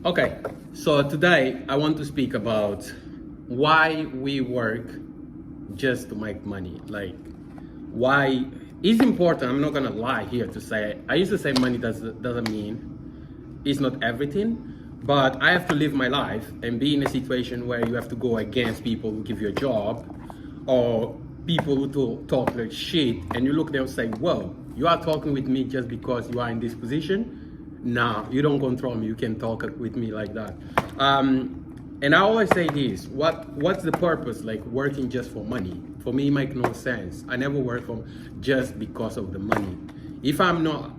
Okay, so today I want to speak about why we work just to make money. Like, why it's important. I'm not gonna lie here to say I used to say money doesn't mean it's not everything, but I have to live my life and be in a situation where you have to go against people who give you a job or people who talk like shit, and you look at them and say, "Whoa, you are talking with me just because you are in this position." Nah, you don't control me. You can talk with me like that. And I always say this: what's the purpose? Like working just for money? For me, it make no sense. I never work for just because of the money. If I'm not.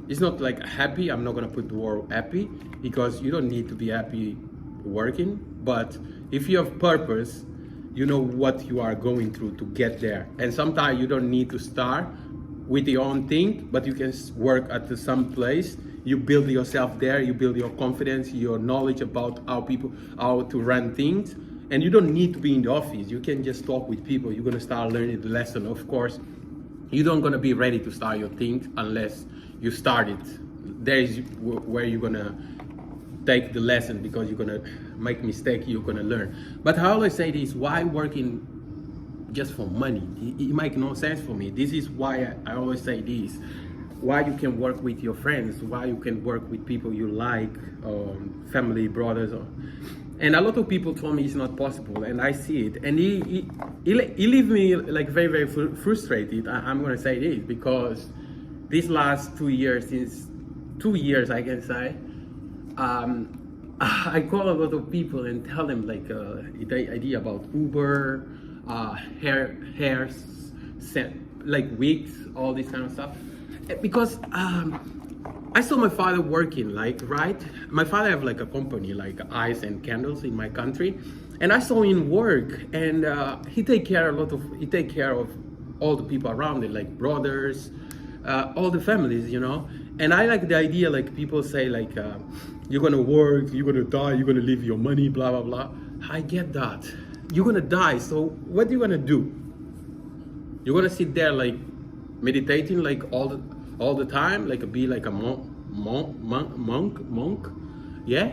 It's not like happy. I'm not gonna put the word happy because you don't need to be happy working. But if you have purpose, you know what you are going through to get there. And sometimes you don't need to start with your own thing, but you can work at some place. You build yourself there, you build your confidence, your knowledge about how to run things. And you don't need to be in the office. You can just talk with people. You're gonna start learning the lesson. Of course, you don't gonna be ready to start your thing unless you start it. There is where you're gonna take the lesson, because you're gonna make mistake, you're gonna learn. But I always say this: why working just for money? It makes no sense for me. This is why I always say this: why you can work with your friends, why you can work with people you like, family, brothers, and a lot of people told me it's not possible, and I see it, and he leave me like very very frustrated. I'm gonna say this because these last 2 years, since 2 years I can say, I call a lot of people and tell them like the idea about Uber, hair, like wigs, all this kind of stuff, because I saw my father working, like, right? My father have like a company like ice and candles in my country, and I saw him work, and he take care of all the people around it, like brothers, all the families, And I like the idea, like people say, like you're gonna work, you're gonna die, you're gonna leave your money, blah blah blah. I get that. You're gonna die, so what are you gonna do? You're gonna sit there like meditating like all the time, like be like a monk, yeah.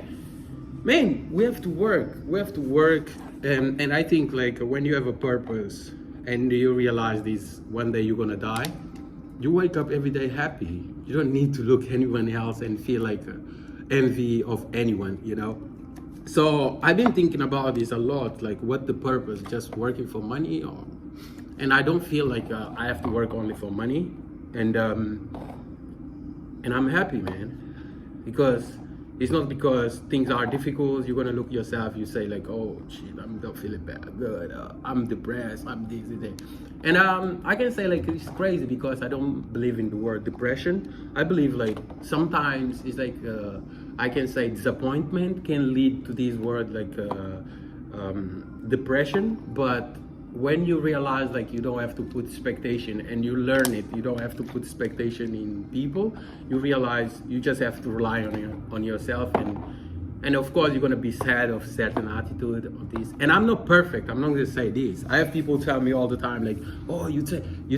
Man, we have to work. And I think like when you have a purpose and you realize this one day you're gonna die, you wake up every day happy. You don't need to look anyone else and feel like envy of anyone. So I've been thinking about this a lot, like what the purpose, just working for money, and I don't feel like I have to work only for money, and I'm happy, man, because it's not because things are difficult. You're gonna look yourself, you say like, oh shit, I'm not feeling bad, good, I'm depressed, I'm this. And I can say like it's crazy because I don't believe in the word depression. I believe like sometimes it's like I can say disappointment can lead to this word like depression, but when you realize like you don't have to put expectation, and you learn it, you don't have to put expectation in people, you realize you just have to rely on yourself, and of course you're gonna be sad of certain attitude of this. And I'm not perfect, I'm not gonna say this. I have people tell me all the time like, oh, you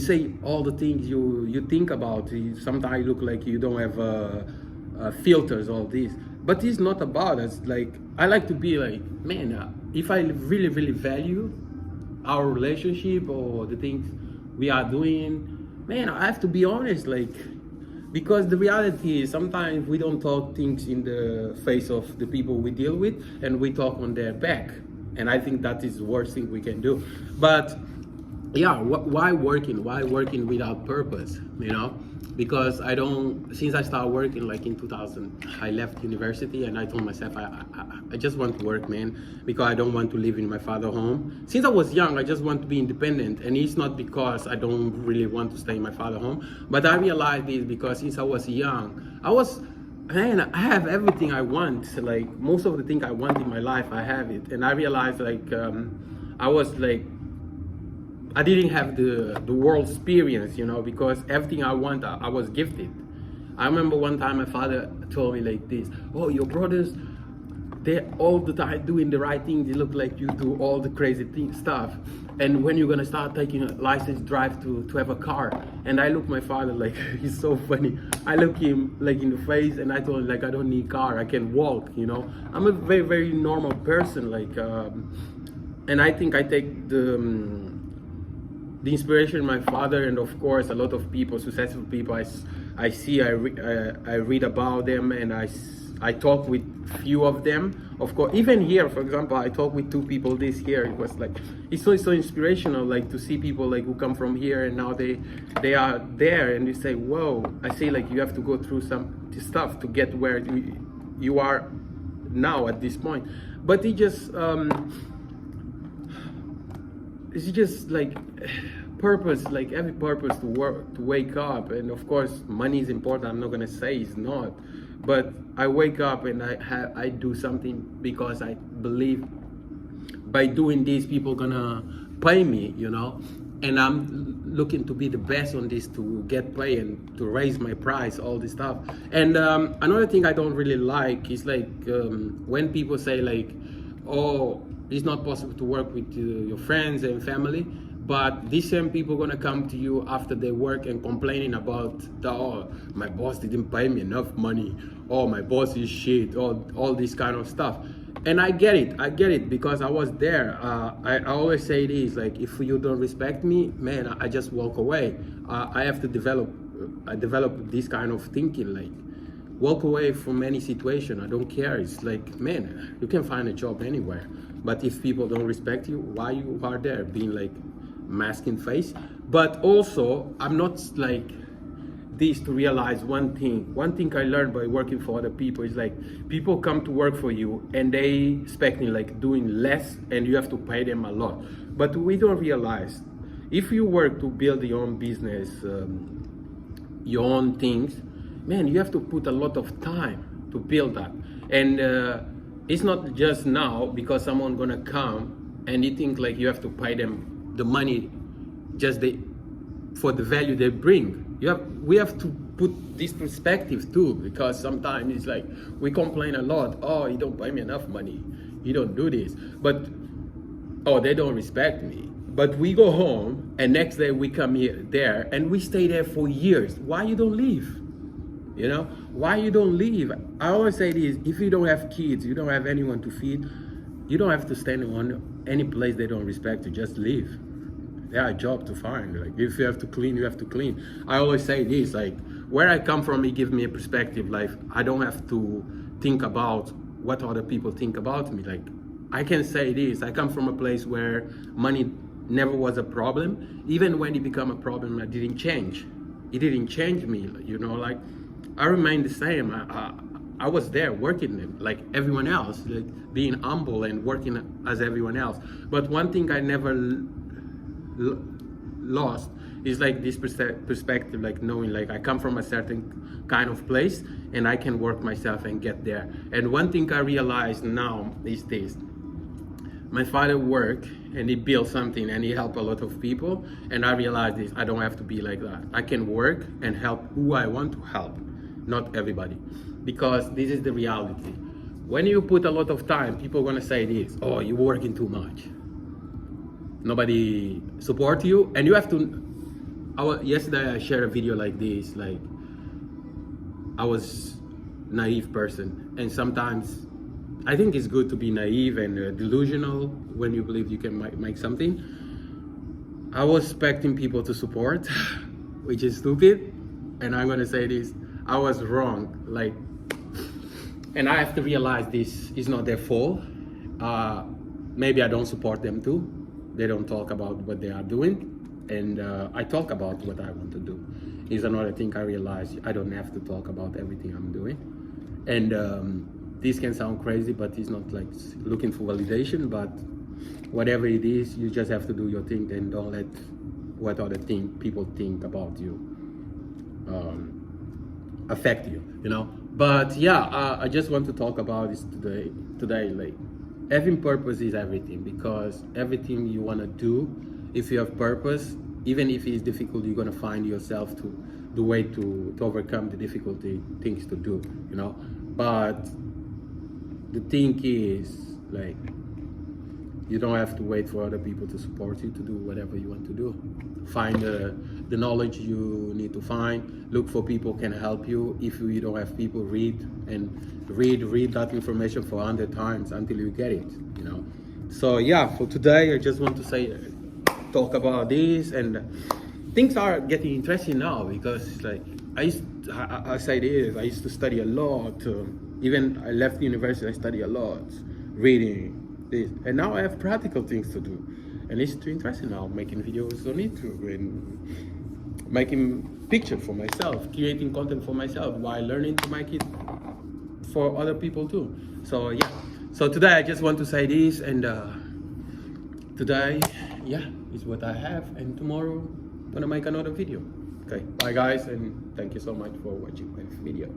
say all the things you think about, sometimes you look like you don't have filters, all this. But it's not about us. Like I like to be like, man, if I really really value our relationship or the things we are doing, man, I have to be honest, like, because the reality is sometimes we don't talk things in the face of the people we deal with, and we talk on their back, and I think that is the worst thing we can do. But yeah, why working without purpose, because since I started working like in 2000, I left university, and I told myself I just want to work, man, because I don't want to live in my father's home. Since I was young, I just want to be independent, and it's not because I don't really want to stay in my father's home, but I realized this because since I was young, I have everything I want. Like most of the things I want in my life, I have it. And I realized like I didn't have the world experience, because everything I want, I was gifted. I remember one time my father told me like this: oh, your brothers, they're all the time doing the right thing. They look like you do all the crazy stuff. And when you're gonna start taking a license drive to have a car? And I look my father like, he's so funny. I look him like in the face and I told him like, I don't need car, I can walk, you know. I'm a very, very normal person, like, and I think I take the inspiration of my father, and of course a lot of people, successful people I see, I read about them, and I talk with few of them. Of course, even here, for example, I talked with 2 people this year. It was like, it's so inspirational, like to see people like who come from here and now they are there, and you say, whoa. I say like you have to go through some stuff to get where you are now at this point. But it's just like purpose, like every purpose to work, to wake up. And of course money is important, I'm not gonna say it's not, but I wake up and I do something because I believe by doing this people gonna pay me, you know. And I'm looking to be the best on this, to get paid and to raise my price, all this stuff. And another thing I don't really like is like when people say like, oh, it's not possible to work with your friends and family, but these same people gonna come to you after they work and complaining about oh, my boss didn't pay me enough money, oh, my boss is shit, all this kind of stuff. And I get it because I was there. I always say this, like, if you don't respect me, man, I just walk away. I have to develop this kind of thinking, like, walk away from any situation. I don't care. It's like, man, you can find a job anywhere. But if people don't respect you, why you are there being like masking face? But also, I'm not like this to realize one thing I learned by working for other people is like, people come to work for you and they expecting like doing less and you have to pay them a lot. But we don't realize, if you work to build your own business, your own things, man, you have to put a lot of time to build that. And it's not just now because someone gonna come and you think like you have to pay them the money just for the value they bring. We have to put this perspective too, because sometimes it's like we complain a lot. Oh, you don't pay me enough money. You don't do this. But oh, they don't respect me. But we go home and next day we come there and we stay there for years. Why you don't leave? You know, why you don't leave? I always say this, if you don't have kids, you don't have anyone to feed, you don't have to stand on any place they don't respect you, just leave. There are jobs to find. Like, if you have to clean, you have to clean. I always say this, like, where I come from, it gives me a perspective. Like, I don't have to think about what other people think about me. Like, I can say this, I come from a place where money never was a problem. Even when it became a problem, it didn't change. It didn't change me, you know, like, I remained the same. I was there working like everyone else, like being humble and working as everyone else. But one thing I never lost is like this perspective, like knowing like I come from a certain kind of place and I can work myself and get there. And one thing I realized now is this. My father worked and he built something and he helped a lot of people, and I realized this, I don't have to be like that. I can work and help who I want to help, not everybody, because this is the reality. When you put a lot of time, people are gonna say this, oh, you're working too much. Nobody support you, and you have to, yesterday I shared a video like this, like, I was naive person, and sometimes I think it's good to be naive and delusional when you believe you can make something. I was expecting people to support, which is stupid, and I'm gonna say this, I was wrong, like, and I have to realize this is not their fault. Maybe I don't support them too. They don't talk about what they are doing, and I talk about what I want to do. Is another thing I realized, I don't have to talk about everything I'm doing. And this can sound crazy, but it's not like looking for validation, but whatever it is, you just have to do your thing and don't let what other people think about you affect you, you know. But yeah, I just want to talk about this today, like, having purpose is everything, because everything you want to do, if you have purpose, even if it's difficult, you're going to find yourself the way to overcome the difficulty things to do, you know. But the thing is, like, you don't have to wait for other people to support you to do whatever you want to do. Find the knowledge you need to find. Look for people who can help you. If you don't have people, read that information for 100 times until you get it. You know. So yeah, for today, I just want to say, talk about this, and things are getting interesting now because, like, I say this. I used to study a lot. Even I left university, I study a lot, reading this, and now I have practical things to do, and it's too interesting now. Making videos on YouTube and making pictures for myself, creating content for myself while learning to make it for other people too. So yeah. So today I just want to say this, and today, yeah, is what I have, and tomorrow I'm gonna make another video. Okay, bye guys, and thank you so much for watching my video.